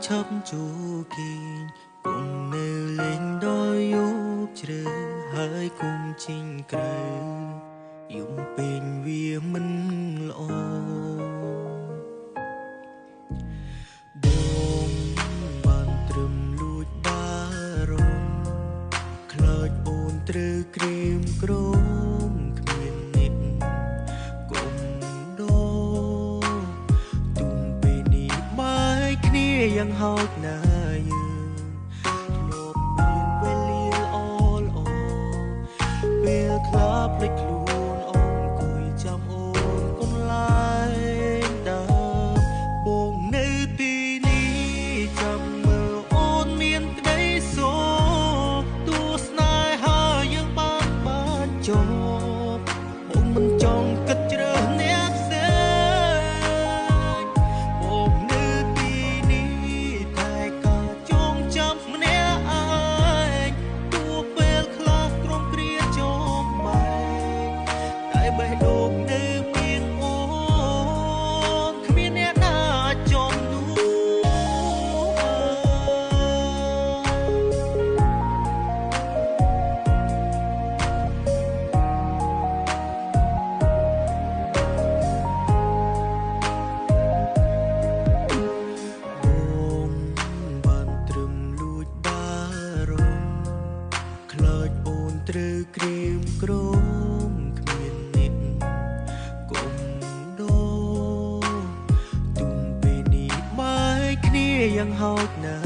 ឈប់ជួគីគង់នៅលេងដោយយប់ជ្រៅហើយគុំជីងក្រៅយំពេញវាមិនល្អបងបានត្រឹមលួចបារម្ភខ្លាចអូនត្រូវក្រៀមក្រំគ្មានអ្នកគុំដោទុំពេលនេះបែកគ្នាយ៉ាងហោចណាស់យើងធ្លាប់មានវេលាល្អល្អពេលខ្លះភ្លេចខ្លួនអូនគួយចាំអូនកូនឡើយដើមបងនៅទីនេះចាំមើលអូនមានក្តីសុខទោះស្នេហាយើងបានចប់បងមិនចង់គិតជ្រើសអ្នកផ្សេងបងនៅទីនេះតែក៏ចងចាំម្នាក់ឯងទោះពេលខ្លះក្រុមគ្រាចងបែកតែបេះដូងនៅមានអូនគ្មានអ្នកណាចំនួនបានត្រឹមលួចបារម្ភខ្លាចអូនត្រូវក្រៀមក្រំគ្មានអ្នកគុំដោទុំពេលនេះបែកគ្នាយ៉ាងហោចណាស់